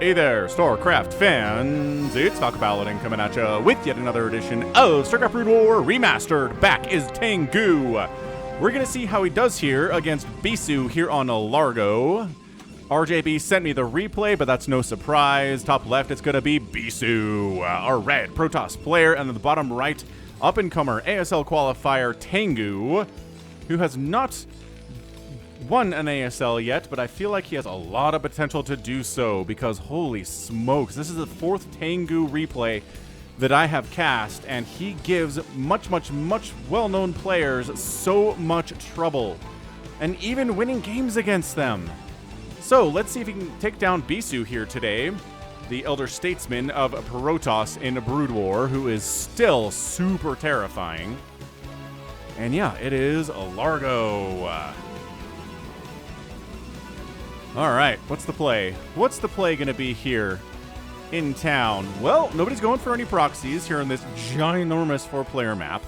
Hey there, StarCraft fans! It's Falcon Paladin coming at ya with yet another edition of StarCraft Brood War Remastered. Back is TaeNgGu. We're gonna see how he does here against BISU here on LARGO. RJB sent me the replay, but that's no surprise. Top left, it's gonna be BISU, our red Protoss player, and then the bottom right, up-and-comer ASL qualifier TaeNgGu, who has not won an ASL yet, but I feel like he has a lot of potential to do so because holy smokes, this is the fourth TaeNgGu replay that I have cast, and he gives much well-known players so much trouble, and even winning games against them. So let's see if he can take down BISU here today, the elder statesman of Protoss in Brood War, who is still super terrifying. And yeah, it is LARGO. All right, what's the play? What's the play going to be here in town? Well, nobody's going for any proxies here on this ginormous 4-player map.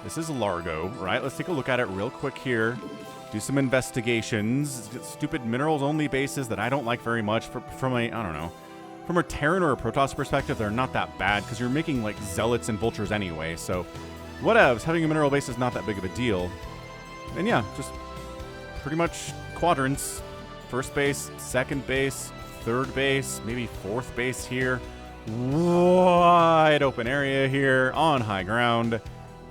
This is LARGO, right? Let's take a look at it real quick here. Do some investigations. Stupid minerals-only bases that I don't like very much. From a, I don't know, from a Terran or a Protoss perspective, they're not that bad because you're making like Zealots and Vultures anyway. So, whatevs. Having a mineral base is not that big of a deal. And yeah, just pretty much quadrants. First base, second base, third base, maybe fourth base here. Wide open area here on high ground.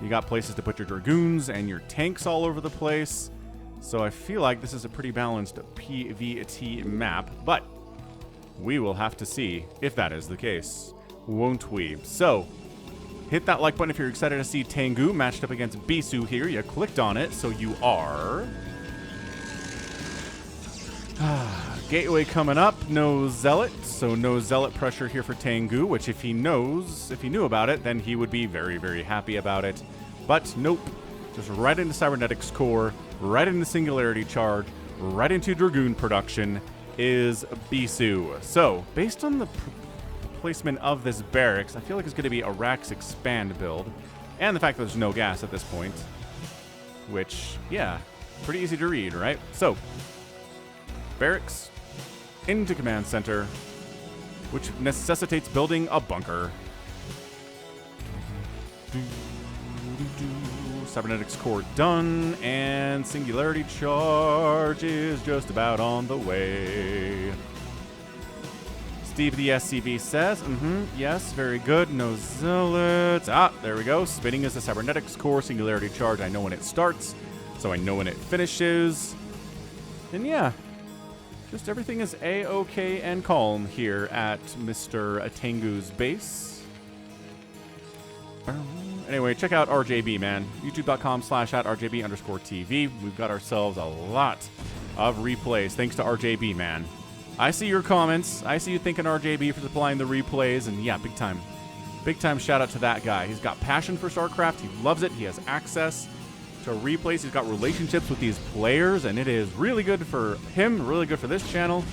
You got places to put your Dragoons and your tanks all over the place. So I feel like this is a pretty balanced PvT map, but we will have to see if that is the case, won't we? So hit that like button if you're excited to see TaeNgGu matched up against BISU here. You clicked on it, so you are. Gateway coming up, no Zealot, so no Zealot pressure here for TaeNgGu, which if he knew about it, then he would be very happy about it. But nope, just right into Cybernetics Core, right into Singularity Charge, right into Dragoon production is BISU. So, based on the placement of this barracks, I feel like it's going to be a Rax Expand build, and the fact that there's no gas at this point, which, yeah, pretty easy to read, right? So, barracks into command center, which necessitates building a bunker. Cybernetics Core done, and Singularity Charge is just about on the way. Steve the SCV says, yes, very good, no Zealots. There we go. Spinning is the Cybernetics Core, Singularity Charge. I know when it starts, so I know when it finishes. And yeah, just everything is A-OK and calm here at Mr. TaeNgGu's base. Anyway, check out RJB, man. YouTube.com/@RJB_TV. We've got ourselves a lot of replays thanks to RJB, man. I see your comments. I see you thanking RJB for supplying the replays. And yeah, big time shout out to that guy. He's got passion for StarCraft. He loves it. He has access to replays. He's got relationships with these players, and it is really good for him, really good for this channel,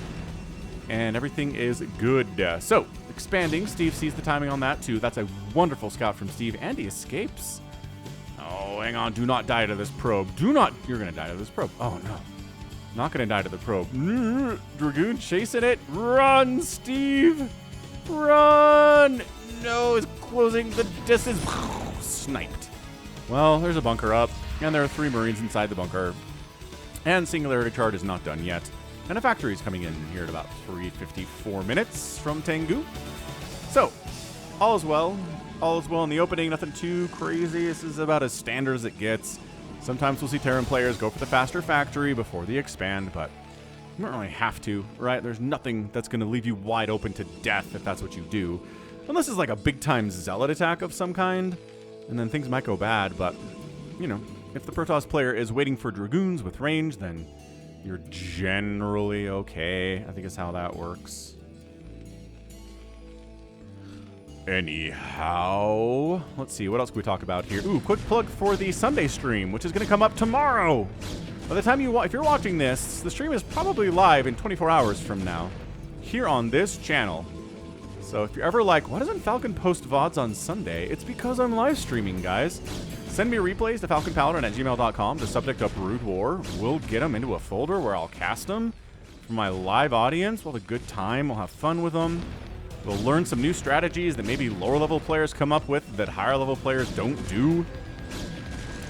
and everything is good. So, expanding. Steve sees the timing on that, too. That's a wonderful scout from Steve, and he escapes. Oh, hang on. Do not die to this probe. Do not. You're going to die to this probe. Oh, no. Not going to die to the probe. Dragoon chasing it. Run, Steve. Run. No, it's closing the distance. Sniped. Well, there's a bunker up, and there are 3 Marines inside the bunker. And Singularity Charge is not done yet. And a factory is coming in here at about 3:54 minutes from TaeNgGu. So, all is well. All is well in the opening. Nothing too crazy. This is about as standard as it gets. Sometimes we'll see Terran players go for the faster factory before they expand, but you don't really have to, right? There's nothing that's going to leave you wide open to death if that's what you do. Unless it's like a big-time Zealot attack of some kind, and then things might go bad, but, you know, if the Protoss player is waiting for Dragoons with range, then you're generally okay, I think is how that works. Anyhow, let's see, what else can we talk about here? Ooh, quick plug for the Sunday stream, which is going to come up tomorrow. By the time if you're watching this, the stream is probably live in 24 hours from now, here on this channel. So if you're ever like, why doesn't Falcon post VODs on Sunday? It's because I'm live streaming, guys. Send me replays to falconpaladin@gmail.com, the subject of Brood War. We'll get them into a folder where I'll cast them. for my live audience. We'll have a good time. We'll have fun with them. We'll learn some new strategies that maybe lower level players come up with that higher level players don't do.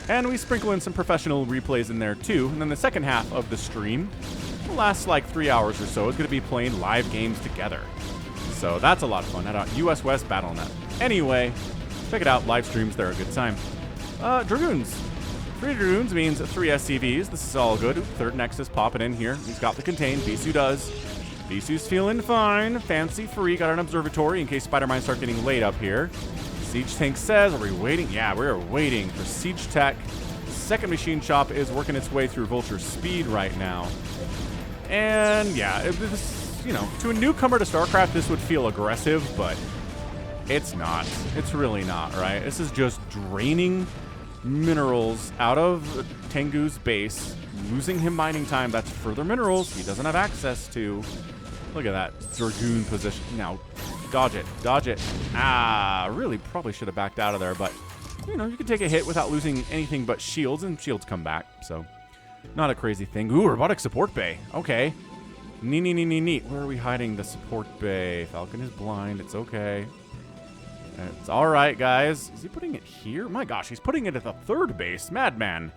And we sprinkle in some professional replays in there too. And then the second half of the stream will last like 3 hours or so. It's going to be playing live games together. So that's a lot of fun at US West Battle.net. Anyway, check it out. Live streams, they're a good time. Dragoons. 3 Dragoons means 3 SCVs. This is all good. Third Nexus popping in here. He's got the contain. BISU does. BISU's feeling fine. Fancy free. Got an observatory in case Spider-Man start getting laid up here. Siege Tank says, are we waiting? Yeah, we're waiting for Siege Tech. Second machine shop is working its way through Vulture speed right now. And yeah, you know, to a newcomer to StarCraft, this would feel aggressive, but it's not. It's really not, right? This is just draining minerals out of TaeNgGu's base, losing him mining time. That's further minerals he doesn't have access to. Look at that Dragoon position. Now, dodge it. Dodge it. Ah, really probably should have backed out of there, but, you know, you can take a hit without losing anything but shields, and shields come back, so not a crazy thing. Ooh, robotic support bay. Okay. Neat. Where are we hiding the support bay? Falcon is blind. It's okay. It's all right, guys. Is he putting it here? My gosh, he's putting it at the third base. Madman.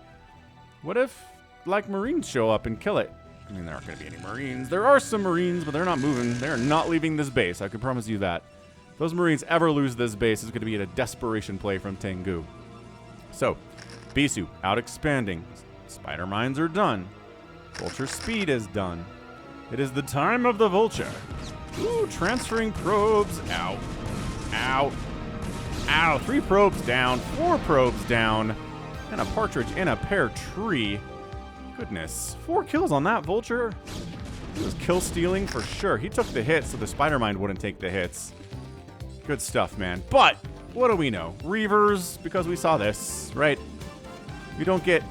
What if, like, Marines show up and kill it? I mean, there aren't going to be any Marines. There are some Marines, but they're not moving. They're not leaving this base. I can promise you that. If those Marines ever lose this base, it's going to be a desperation play from TaeNgGu. So, BISU out expanding. Spider Mines are done. Vulture speed is done. It is the time of the Vulture. Ooh, transferring probes. Ow. Ow. Ow. 3 probes down. 4 probes down. And a partridge in a pear tree. Goodness. 4 kills on that Vulture. He was kill stealing for sure. He took the hits so the Spider Mind wouldn't take the hits. Good stuff, man. But what do we know? Reavers, because we saw this, right? You don't get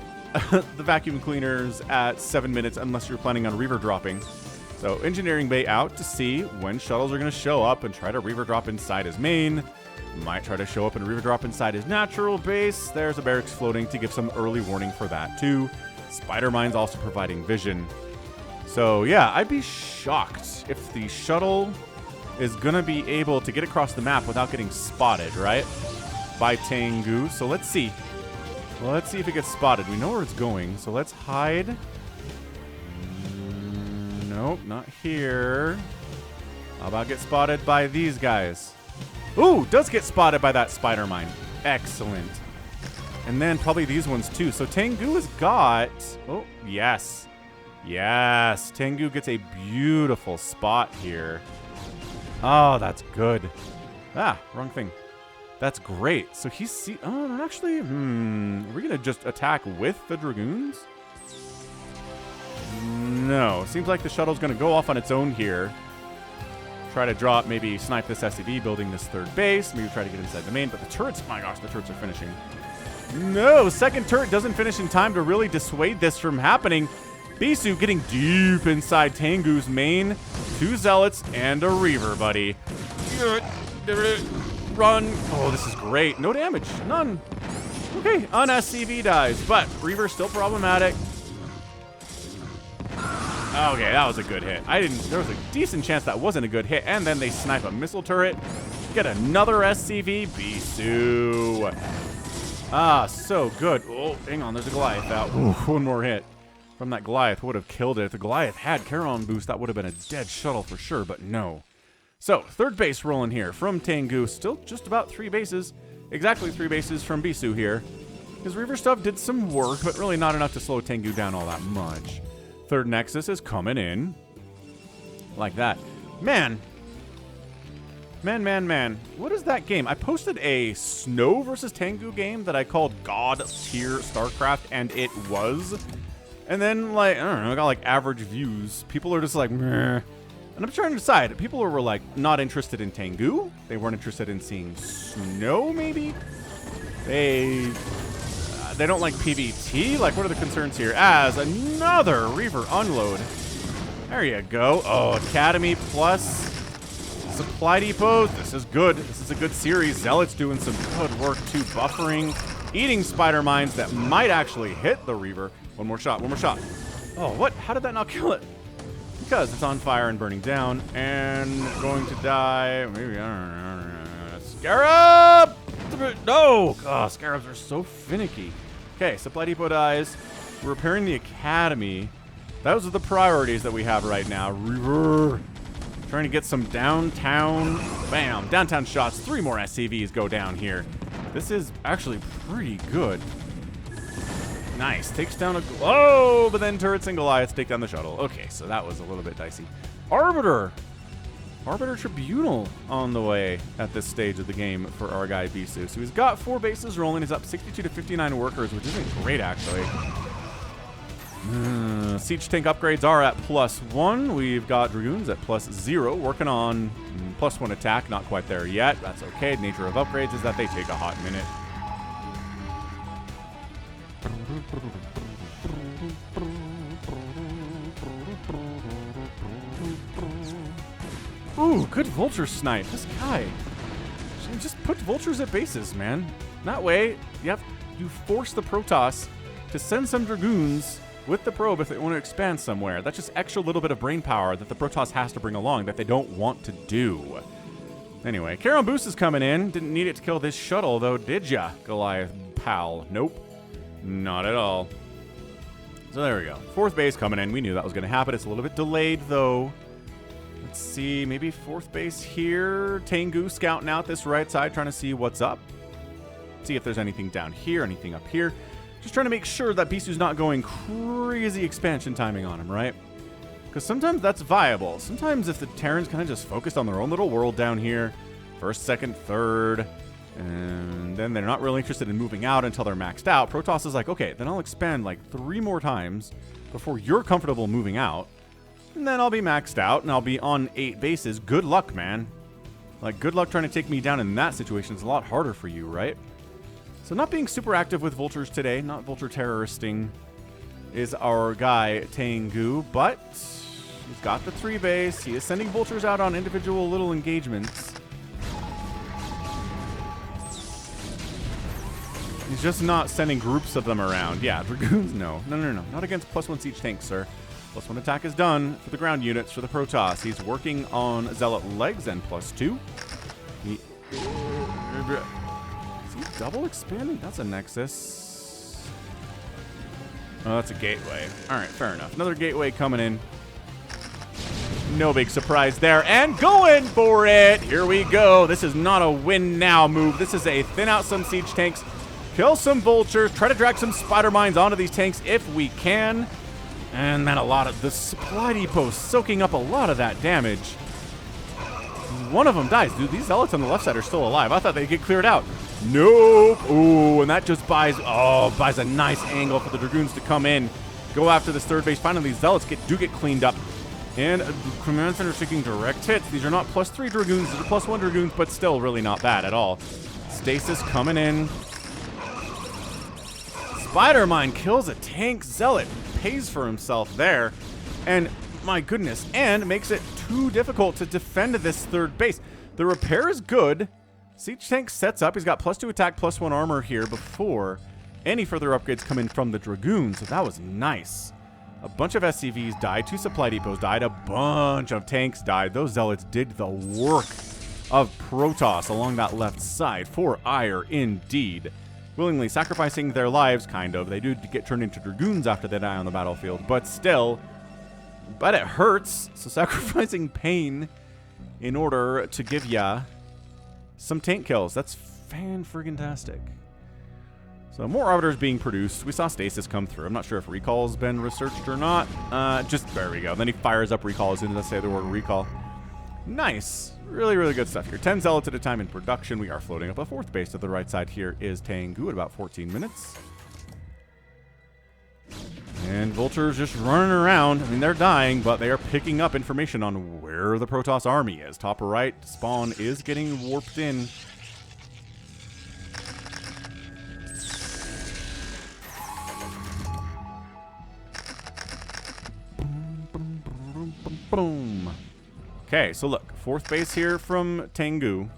the vacuum cleaners at 7 minutes unless you're planning on Reaver dropping. So engineering bay out to see when shuttles are going to show up and try to Reaver drop inside his main. Might try to show up and Reaver drop inside his natural base. There's a barracks floating to give some early warning for that too. Spider Mine's also providing vision. So yeah, I'd be shocked if the shuttle is going to be able to get across the map without getting spotted, right? By TaeNgGu. So let's see. Well, let's see if it gets spotted. We know where it's going, so let's hide. Nope, not here. How about get spotted by these guys? Ooh, does get spotted by that Spider Mine. Excellent. And then probably these ones too. So TaeNgGu has got... Oh, yes. Yes, TaeNgGu gets a beautiful spot here. Oh, that's good. Ah, wrong thing. That's great. So he's... Oh, actually, are we going to just attack with the Dragoons? No. Seems like the shuttle's going to go off on its own here. Try to drop, maybe snipe this SCV, building this third base. Maybe try to get inside the main. But the turrets... My gosh, the turrets are finishing. No! Second turret doesn't finish in time to really dissuade this from happening. BISU getting deep inside TaeNgGu's main. 2 Zealots and a Reaver, buddy. Run. Oh, this is great. No damage. None. Okay, an SCV dies, but Reaver's still problematic. Okay, that was a good hit. There was a decent chance that wasn't a good hit, and then they snipe a missile turret. Get another SCV. BISU. Ah, so good. Oh, hang on, there's a Goliath out. Ooh, 1 more hit from that Goliath would have killed it. If the Goliath had Charon boost, that would have been a dead shuttle for sure, but no. So, third base rolling here from TaeNgGu. Still just about 3 bases. Exactly 3 bases from BISU here. His Reaver stuff did some work, but really not enough to slow TaeNgGu down all that much. Third Nexus is coming in. Like that. Man. What is that game? I posted a Snow versus TaeNgGu game that I called God Tier StarCraft, and it was. And then, like, I don't know, I got, like, average views. People are just like, meh. And I'm trying to decide. People were, like, not interested in TaeNgGu. They weren't interested in seeing Snow, maybe? They don't like PvT? Like, what are the concerns here? As another Reaver unload. There you go. Oh, Academy plus Supply Depots. This is good. This is a good series. Zealot's doing some good work, too. Buffering, eating Spider Mines that might actually hit the Reaver. One more shot. Oh, what? How did that not kill it? because it's on fire and burning down and going to die. Maybe, I don't know. Scarab! No! Oh, scarabs are so finicky. Okay, supply depot dies. We're repairing the academy. Those are the priorities that we have right now. Trying to get some downtown. Bam! Downtown shots. 3 more SCVs go down here. This is actually pretty good. Nice. Takes down a... Oh! But then turrets and Goliaths take down the shuttle. Okay, so that was a little bit dicey. Arbiter! Arbiter Tribunal on the way at this stage of the game for our guy BISU. So he's got 4 bases rolling. He's up 62 to 59 workers, which isn't great, actually. Siege tank upgrades are at +1. We've got Dragoons at +0. Working on +1 attack. Not quite there yet. That's okay. Nature of upgrades is that they take a hot minute. Ooh, good vulture snipe. This guy. Just put vultures at bases, man. That way, you force the Protoss to send some Dragoons with the probe if they want to expand somewhere. That's just extra little bit of brain power that the Protoss has to bring along that they don't want to do. Anyway, Charon Boost is coming in. Didn't need it to kill this shuttle, though, did ya, Goliath pal? Nope. Not at all. So there we go. 4th base coming in. We knew that was going to happen. It's a little bit delayed, though. Let's see. Maybe 4th base here. TaeNgGu scouting out this right side, trying to see what's up. See if there's anything down here, anything up here. Just trying to make sure that BISU's not going crazy expansion timing on him, right? Because sometimes that's viable. Sometimes if the Terrans kind of just focused on their own little world down here, 1st, 2nd, 3rd, and then they're not really interested in moving out until they're maxed out, Protoss is like, okay, then I'll expand like 3 more times before you're comfortable moving out, and then I'll be maxed out, and I'll be on 8 bases. Good luck, man. Like, good luck trying to take me down in that situation. It's a lot harder for you, right? So not being super active with vultures today, not vulture terroristing, is our guy TaeNgGu, but he's got the 3 base. He is sending vultures out on individual little engagements. He's just not sending groups of them around. Yeah, Dragoons, no. No. Not against +1 siege tanks, sir. +1 attack is done for the ground units for the Protoss. He's working on Zealot legs and +2. Double expanding? That's a Nexus. Oh, that's a gateway. All right, fair enough. Another gateway coming in. No big surprise there. And going for it. Here we go. This is not a win now move. This is a thin out some siege tanks, kill some vultures, try to drag some spider mines onto these tanks if we can. And then a lot of the supply depot soaking up a lot of that damage. One of them dies. Dude, these zealots on the left side are still alive. I thought they'd get cleared out. Nope. Ooh, and that just buys a nice angle for the Dragoons to come in, go after this 3rd base. Finally, these zealots do get cleaned up. And command center taking direct hits. These are not +3 Dragoons. These are +1 Dragoons, but still really not bad at all. Stasis coming in. Spider Mine kills a tank zealot. Pays for himself there. And my goodness, and makes it too difficult to defend this 3rd base. The repair is good. Siege tank sets up. He's got +2 attack, +1 armor here before any further upgrades come in from the Dragoons. So that was nice. A bunch of SCVs died. 2 supply depots died. A bunch of tanks died. Those zealots did the work of Protoss along that left side. For ire, indeed. Willingly sacrificing their lives, kind of. They do get turned into Dragoons after they die on the battlefield. But still, but it hurts. So sacrificing pain in order to give ya some tank kills. That's fan-friggin-tastic. So more Arbiters being produced. We saw Stasis come through. I'm not sure if recall's been researched or not. Just, there we go. Then he fires up recall as soon as I say the word recall. Nice. Really, really good stuff here. 10 zealots at a time in production. We are floating up a 4th base to the right side here is TaeNgGu at about 14 minutes. And vultures just running around. I mean, they're dying, but they are picking up information on where the Protoss army is. Top right, spawn is getting warped in. Boom. Okay, so look. 4th base here from TaeNgGu.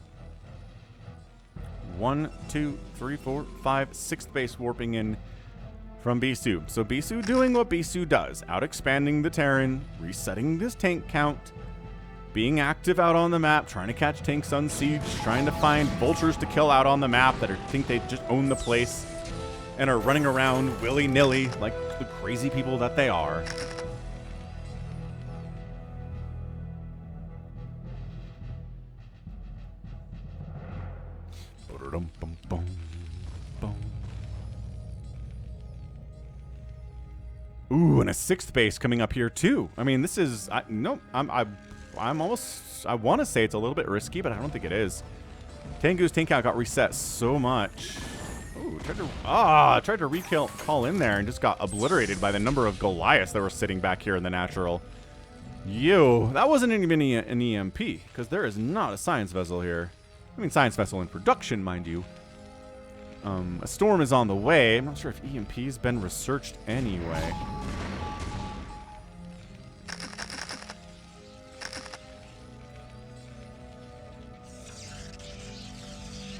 1, 2, 3, 4, 5, 6th base warping in. from BISU. So BISU doing what BISU does, out expanding the Terran, resetting this tank count, being active out on the map, trying to catch tanks on siege, trying to find vultures to kill out on the map that think they just own the place and are running around willy-nilly like the crazy people that they are. Ooh, and a 6th base coming up here too. I mean, this is I'm almost, I want to say it's a little bit risky, but I don't think it is. TaeNgGu's tank count got reset so much. Ooh, tried to call in there and just got obliterated by the number of Goliaths that were sitting back here in the natural. That wasn't even an EMP, because there is not a science vessel here. I mean, science vessel in production, mind you. A storm is on the way. I'm not sure if EMP's been researched anyway.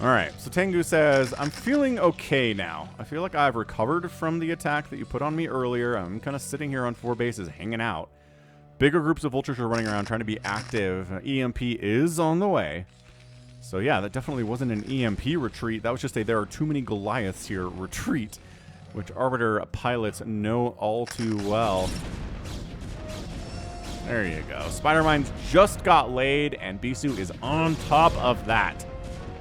Alright, so TaeNgGu says, I'm feeling okay now. I feel like I've recovered from the attack that you put on me earlier. I'm kind of sitting here on 4 bases, hanging out. Bigger groups of vultures are running around trying to be active. EMP is on the way. So yeah, that definitely wasn't an EMP retreat. That was just a there are too many Goliaths here retreat, which Arbiter pilots know all too well. There you go. Spider Mines just got laid, and BISU is on top of that.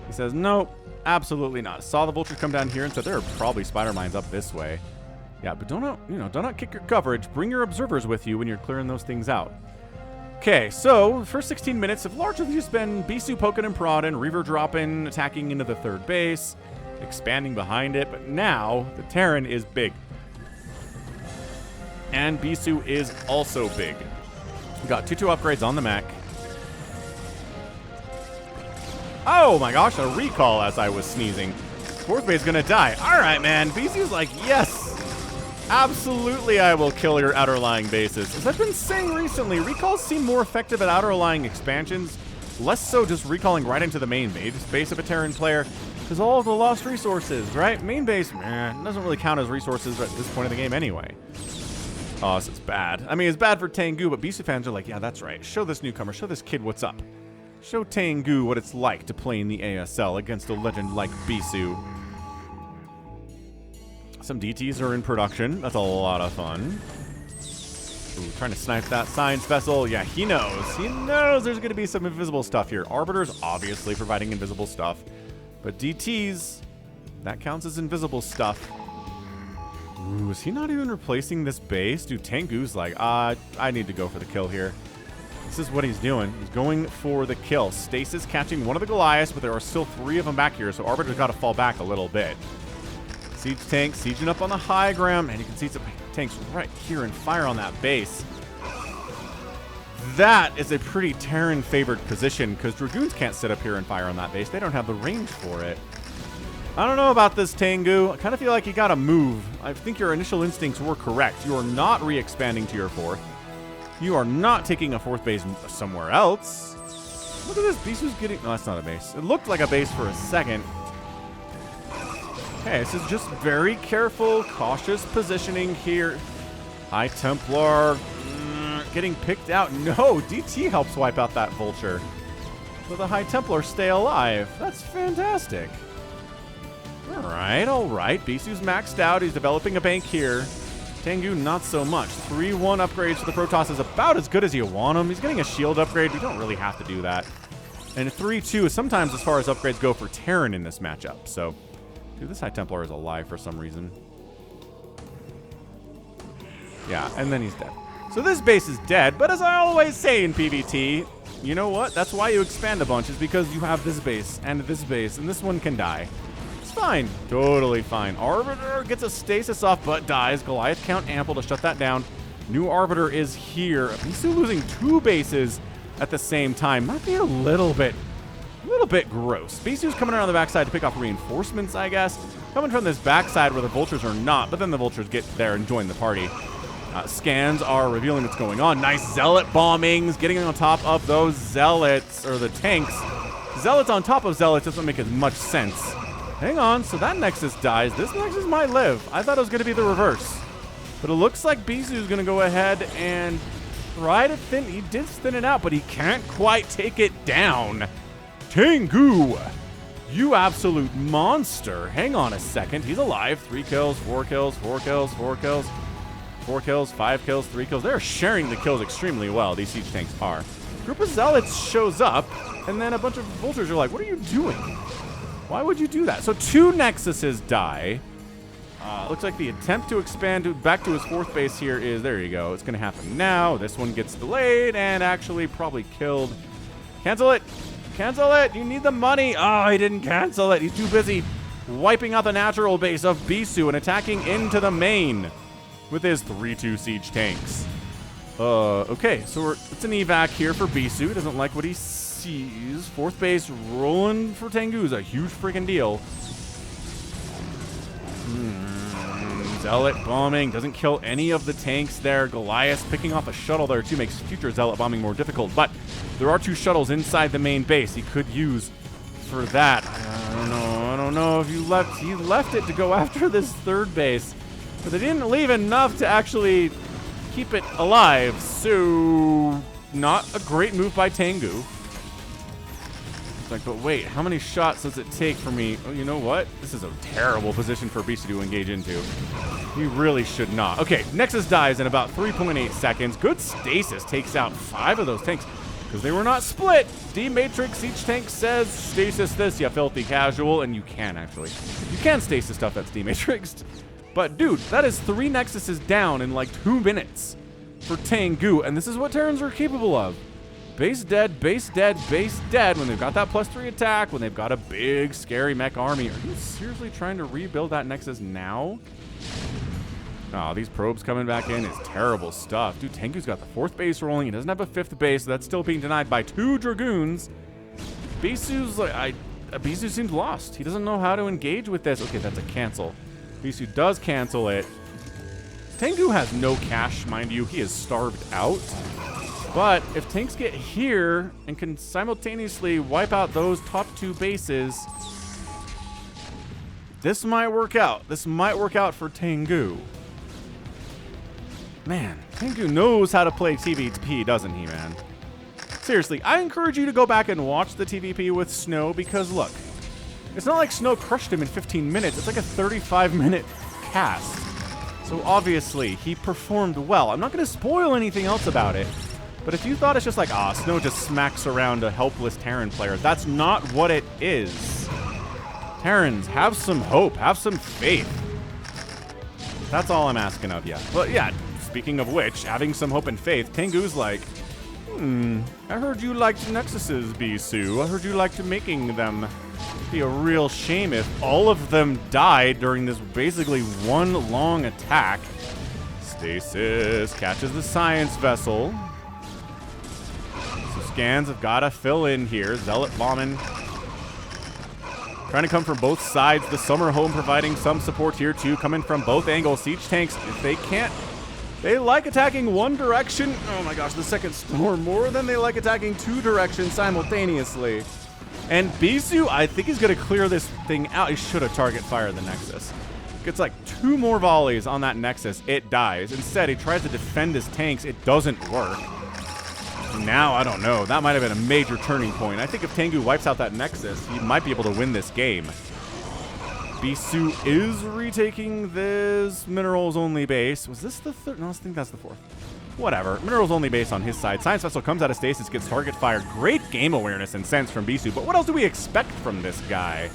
He says, nope, absolutely not. Saw the vultures come down here and said there are probably spider mines up this way. Yeah, but do not kick your coverage. Bring your observers with you when you're clearing those things out. Okay, so the first 16 minutes have largely just been BISU poking and prodding, Reaver dropping, attacking into the 3rd base, expanding behind it, but now the Terran is big. And BISU is also big. We got 2-2 upgrades on the mech. Oh my gosh, a recall as I was sneezing. 4th base gonna die. Alright, man. BISU's like, yes! Absolutely, I will kill your outer lying bases. As I've been saying recently, recalls seem more effective at outer lying expansions, less so just recalling right into the main base of a Terran player, because all of the lost resources, right? Main base, doesn't really count as resources at this point of the game anyway. Oh, so it's bad. I mean, it's bad for TaeNgGu, but BISU fans are like, yeah, that's right. Show this newcomer, show this kid what's up. Show TaeNgGu what it's like to play in the ASL against a legend like BISU. Some DTs are in production. That's a lot of fun. Ooh, trying to snipe that science vessel. Yeah, he knows. He knows there's going to be some invisible stuff here. Arbiter's obviously providing invisible stuff. But DTs, that counts as invisible stuff. Ooh, is he not even replacing this base? Dude, TaeNgGu's like, I need to go for the kill here. This is what he's doing. He's going for the kill. Stasis catching one of the Goliaths, but there are still 3 of them back here, so Arbiter's got to fall back a little bit. Siege tank sieging up on the high ground, and you can see some tanks right here and fire on that base. That is a pretty Terran-favored position, because Dragoons can't sit up here and fire on that base. They don't have the range for it. I don't know about this, TaeNgGu. I kind of feel like you got to move. I think your initial instincts were correct. You are not re-expanding to your 4th. You are not taking a 4th base somewhere else. Look at this. BISU's getting... No, that's not a base. It looked like a base for a second. Okay, this is just very careful, cautious positioning here. High Templar getting picked out. No, DT helps wipe out that vulture. So the High Templar stay alive. That's fantastic. All right. BISU's maxed out. He's developing a bank here. TaeNgGu, not so much. 3-1 upgrades for the Protoss is about as good as you want him. He's getting a shield upgrade. You don't really have to do that. And 3-2 is sometimes as far as upgrades go for Terran in this matchup. So, dude, this High Templar is alive for some reason. Yeah, and then he's dead. So this base is dead, but as I always say in PvT, you know what? That's why you expand a bunch, is because you have this base, and this one can die. Fine. Totally fine. Arbiter gets a stasis off, but dies. Goliath count ample to shut that down. New Arbiter is here. BISU losing 2 bases at the same time might be a little bit gross. BISU's coming around the backside to pick off reinforcements, I guess. Coming from this backside where the vultures are not, but then the vultures get there and join the party. Scans are revealing what's going on. Nice zealot bombings, getting on top of those zealots, or the tanks. Zealots on top of zealots doesn't make as much sense. Hang on, so that Nexus dies. This Nexus might live. I thought it was going to be the reverse. But it looks like BISU is going to go ahead and try to thin. He did thin it out, but he can't quite take it down. TaeNgGu, you absolute monster. Hang on a second. He's alive. 3 kills, 4 kills, 4 kills, 4 kills, 4 kills, 5 kills, 3 kills. They're sharing the kills extremely well, these siege tanks are. Group of Zealots shows up, and then a bunch of Vultures are like, what are you doing? Why would you do that? So 2 Nexuses die. Looks like the attempt to expand back to his 4th base here is, there you go. It's going to happen now. This one gets delayed and actually probably killed. Cancel it. Cancel it. You need the money. Oh, he didn't cancel it. He's too busy wiping out the natural base of BISU and attacking into the main with his 3-2 siege tanks. Okay, so it's an evac here for BISU. He doesn't like what he sees. 4th base rolling for TaeNgGu is a huge freaking deal. Zealot bombing doesn't kill any of the tanks there. Goliath picking off a shuttle there too makes future Zealot bombing more difficult. But there are 2 shuttles inside the main base he could use for that. I don't know if he left it to go after this 3rd base, but they didn't leave enough to actually keep it alive. So not a great move by TaeNgGu. It's like, but wait, how many shots does it take for me? Oh, you know what? This is a terrible position for BISU to engage into. He really should not. Okay, Nexus dies in about 3.8 seconds. Good stasis takes out 5 of those tanks because they were not split. D-Matrix, each tank says, stasis this, you filthy casual, and you can actually. You can stasis stuff that's D-Matrixed. But dude, that is 3 Nexuses down in like 2 minutes for TaeNgGu, and this is what Terrans are capable of. Base dead, base dead, base dead. When they've got that +3 attack, when they've got a big, scary mech army. Are you seriously trying to rebuild that Nexus now? Oh, these probes coming back in is terrible stuff. Dude, TaeNgGu's got the 4th base rolling. He doesn't have a 5th base, so that's still being denied by 2 Dragoons. BISU's like, BISU seems lost. He doesn't know how to engage with this. Okay, that's a cancel. BISU does cancel it. TaeNgGu has no cash, mind you. He is starved out. But if tanks get here and can simultaneously wipe out those top 2 bases, this might work out. This might work out for TaeNgGu. Man, TaeNgGu knows how to play TVP, doesn't he, man? Seriously, I encourage you to go back and watch the TVP with Snow because, look, it's not like Snow crushed him in 15 minutes. It's like a 35-minute cast. So obviously, he performed well. I'm not going to spoil anything else about it. But if you thought it's just like, Snow just smacks around a helpless Terran player, that's not what it is. Terrans, have some hope, have some faith. That's all I'm asking of you. But yeah, speaking of which, having some hope and faith, TaeNgGu's like, I heard you liked Nexuses, BISU. I heard you liked making them. It'd be a real shame if all of them died during this basically one long attack. Stasis catches the science vessel. Scans have got to fill in here. Zealot bombing. Trying to come from both sides. The Summer Home providing some support here too. Coming from both angles. Siege tanks, if they can't, they like attacking one direction. Oh my gosh, the second storm more than they like attacking 2 directions simultaneously. And BISU, I think he's going to clear this thing out. He should have target fired the Nexus. Gets like 2 more volleys on that Nexus. It dies. Instead, he tries to defend his tanks. It doesn't work. Now, I don't know. That might have been a major turning point. I think if TaeNgGu wipes out that Nexus, he might be able to win this game. BISU is retaking this minerals-only base. Was this the 3rd? No, I think that's the 4th. Whatever. Minerals-only base on his side. Science Vessel comes out of stasis, gets target fire. Great game awareness and sense from BISU, but what else do we expect from this guy?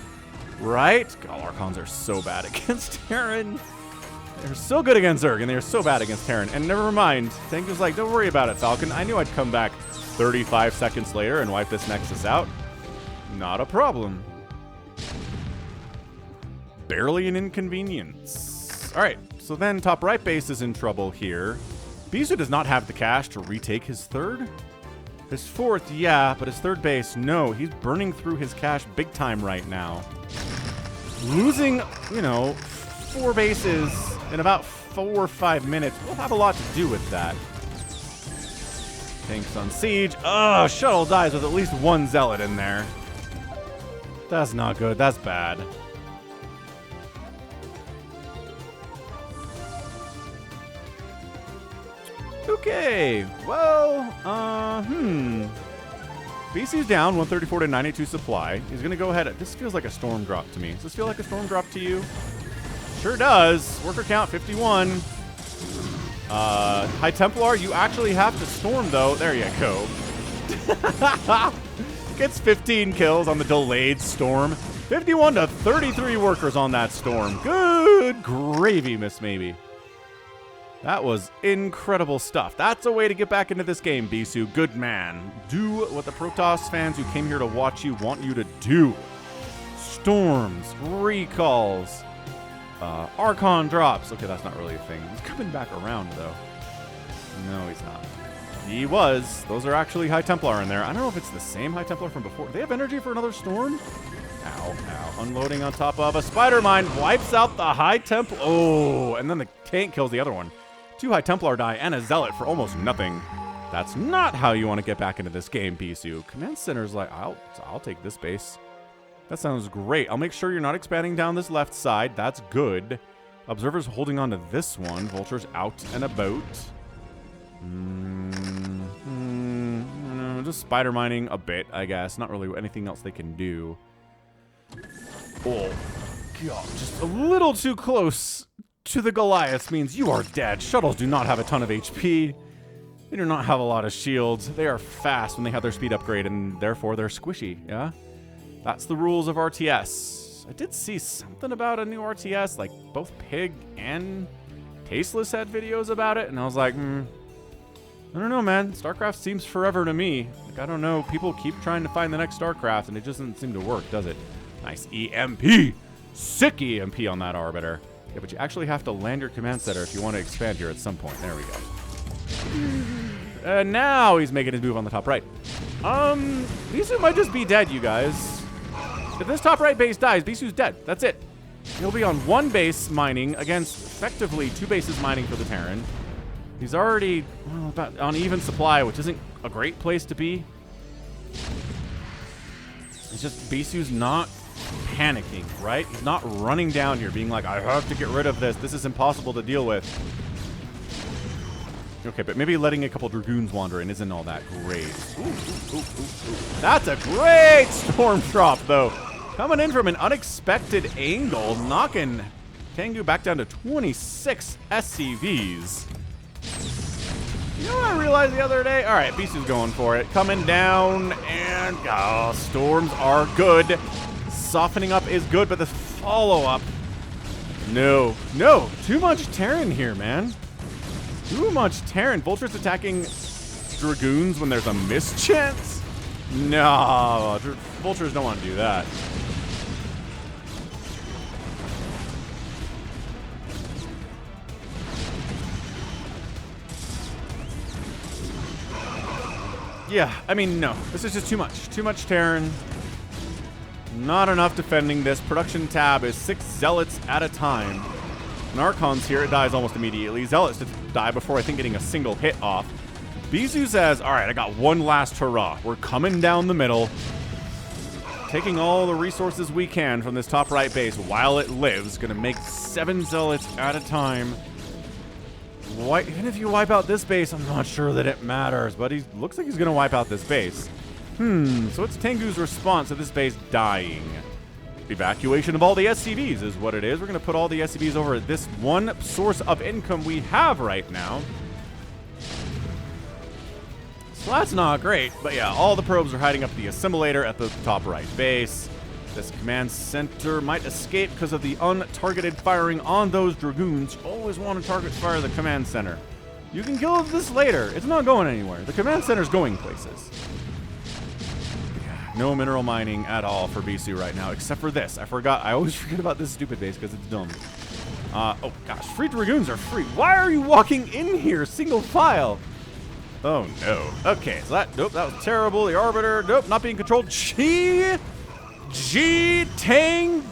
Right? God, Archons are so bad against Terran. They're so good against Zerg, and they're so bad against Terran. And never mind, TaeNgGu's like, don't worry about it, Falcon. I knew I'd come back 35 seconds later and wipe this Nexus out. Not a problem. Barely an inconvenience. All right, so then top right base is in trouble here. BISU does not have the cash to retake his 3rd. His 4th, yeah, but his 3rd base, no. He's burning through his cash big time right now. Losing, 4 bases in about 4 or 5 minutes will have a lot to do with that. Tanks on siege. Oh, shuttle dies with at least 1 Zealot in there. That's not good. That's bad. Okay, well, BC's down 134 to 92 supply. He's going to go ahead. This feels like a storm drop to me. Does this feel like a storm drop to you? Sure does. Worker count 51. High Templar, you actually have to storm, though. There you go. Gets 15 kills on the delayed storm. 51 to 33 workers on that storm. Good gravy, Miss Maybe. That was incredible stuff. That's a way to get back into this game, BISU. Good man. Do what the Protoss fans who came here to watch you want you to do. Storms, recalls, Archon drops. Okay, that's not really a thing. He's coming back around, though. No, he's not. He was. Those are actually High Templar in there. I don't know if it's the same High Templar from before. Do they have energy for another storm? Ow, ow. Unloading on top of a Spider Mine. Wipes out the High Templar. Oh, and then the tank kills the other one. 2 High Templar die and a Zealot for almost nothing. That's not how you want to get back into this game, BISU. Command Center's like, I'll take this base. That sounds great. I'll make sure you're not expanding down this left side. That's good. Observer's holding on to this one. Vulture's out and about. Just spider mining a bit, I guess. Not really anything else they can do. Oh, God. Just a little too close to the Goliaths means you are dead. Shuttles do not have a ton of HP. They do not have a lot of shields. They are fast when they have their speed upgrade, and therefore they're squishy, yeah? That's the rules of RTS. I did see something about a new RTS, like both Pig and Tasteless had videos about it, and I was like, I don't know, man. StarCraft seems forever to me. Like, I don't know. People keep trying to find the next StarCraft, and it just doesn't seem to work, does it? Nice EMP. Sick EMP on that Arbiter. Yeah, but you actually have to land your command center if you want to expand here at some point. There we go. And now he's making his move on the top right. BISU might just be dead, you guys. If this top right base dies, BISU's dead. That's it. He'll be on 1 base mining against effectively 2 bases mining for the Terran. He's already about on even supply, which isn't a great place to be. It's just BISU's not panicking, right? He's not running down here being like, I have to get rid of this. This is impossible to deal with. Okay, but maybe letting a couple Dragoons wander in isn't all that great. Ooh. That's a great storm drop, though. Coming in from an unexpected angle, knocking TaeNgGu back down to 26 SCVs. You know what I realized the other day? All right, BISU's going for it. Coming down, and storms are good. Softening up is good, but the follow-up. No. Too much Terran here, man. Too much Terran. Vulture's attacking Dragoons when there's a mischance? No. Vultures don't want to do that. Yeah, I mean, no. This is just too much. Too much Terran. Not enough defending this. Production tab is 6 Zealots at a time. And Archon's here. It dies almost immediately. Zealots to die before, I think, getting a single hit off. BISU says, all right, I got one last hurrah. We're coming down the middle. Taking all the resources we can from this top right base while it lives. Going to make 7 Zealots at a time. Even if you wipe out this base, I'm not sure that it matters, but he looks like he's going to wipe out this base. So it's TaeNgGu's response to this base dying. Evacuation of all the SCVs is what it is. We're going to put all the SCVs over at this one source of income we have right now. So that's not great, but yeah, all the probes are hiding up the assimilator at the top right base. This command center might escape because of the untargeted firing on those Dragoons. You always want to target fire the command center. You can kill this later. It's not going anywhere. The command center's going places. Yeah, no mineral mining at all for BISU right now, except for this. I always forget about this stupid base because it's dumb. Oh gosh, free Dragoons are free. Why are you walking in here single file? Oh no. Okay, so nope, that was terrible. The Arbiter, nope, not being controlled. TaeNgGu!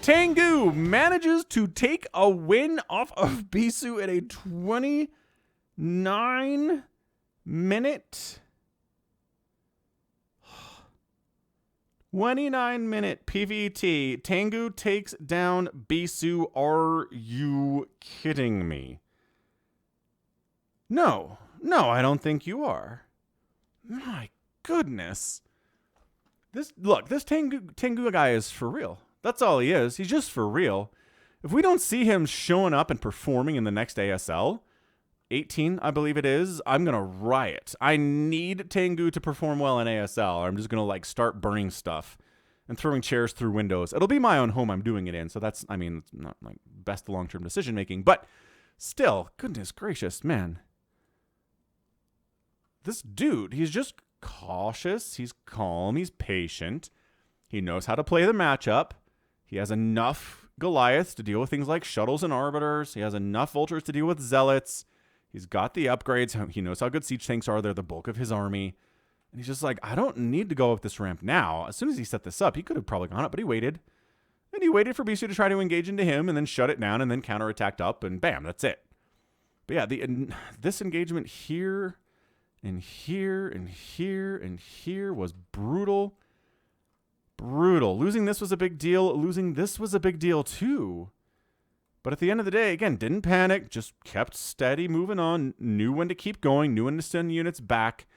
TaeNgGu manages to take a win off of BISU in a 29-minute... 29-minute PVT. TaeNgGu takes down BISU. Are you kidding me? No, I don't think you are. My goodness. This TaeNgGu guy is for real. That's all he is. He's just for real. If we don't see him showing up and performing in the next ASL, 18, I believe it is, I'm going to riot. I need TaeNgGu to perform well in ASL. I'm just going to like start burning stuff and throwing chairs through windows. It'll be my own home I'm doing it in. So that's, I mean, it's not like best long-term decision making, but still, goodness gracious, man. This dude, he's just cautious. He's calm. He's patient. He knows how to play the matchup. He has enough Goliaths to deal with things like shuttles and arbiters. He has enough vultures to deal with zealots. He's got the upgrades. He knows how good siege tanks are. They're the bulk of his army. And he's just like, I don't need to go up this ramp now. As soon as he set this up, he could have probably gone up, but he waited. And he waited for BISU to try to engage into him and then shut it down and then counterattacked up and bam, that's it. But yeah, this engagement here and here and here and here was brutal. Brutal. Losing this was a big deal. Losing this was a big deal too. But at the end of the day, again, didn't panic, just kept steady, moving on, knew when to keep going, knew when to send units back.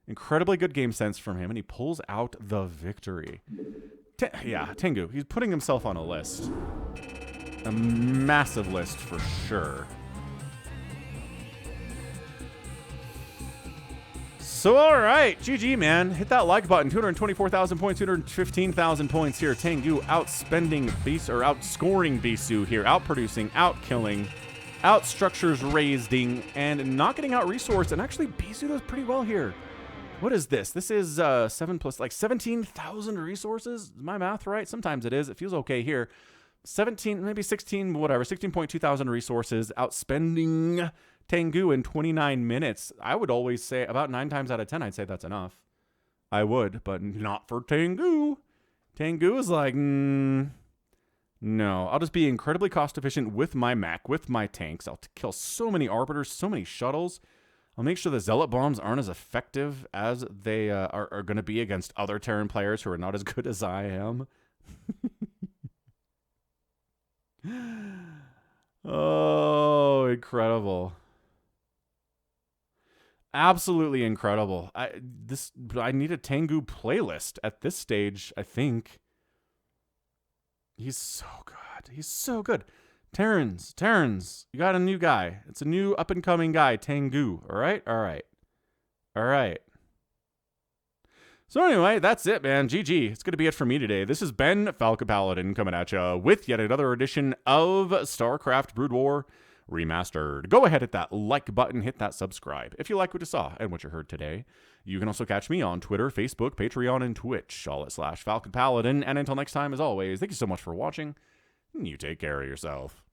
Incredibly good game sense from him, and he pulls out the victory. TaeNgGu, he's putting himself on a list. A massive list for sure. So, all right, GG, man. Hit that like button. 224,000 points, 215,000 points here. TaeNgGu outspending BISU, or outscoring BISU here, outproducing, outkilling, outstructures raising, and not getting out-resourced. And actually, BISU does pretty well here. What is this? This is 7 plus, like 17,000 resources? Is my math right? Sometimes it is. It feels okay here. 17, maybe 16, whatever, 16.2 thousand resources, outspending TaeNgGu in 29 minutes. I would always say about 9 times out of 10, I'd say that's enough. I would, but not for TaeNgGu. TaeNgGu is like, no. I'll just be incredibly cost efficient with my mech, with my tanks. I'll kill so many arbiters, so many shuttles. I'll make sure the zealot bombs aren't as effective as they are going to be against other Terran players who are not as good as I am. Oh, incredible. Absolutely incredible. I need a TaeNgGu playlist at this stage, I think. He's so good. He's so good. Terrans, you got a new guy. It's a new up-and-coming guy, TaeNgGu. All right? All right. So anyway, that's it, man. GG. It's going to be it for me today. This has been Falcon Paladin coming at you with yet another edition of StarCraft Brood War Remastered. Go ahead, hit that like button, hit that subscribe if you like what you saw and what you heard today. You can also catch me on Twitter, Facebook, Patreon, and Twitch, all at /Falcon Paladin. And until next time, as always, thank you so much for watching. You take care of yourself.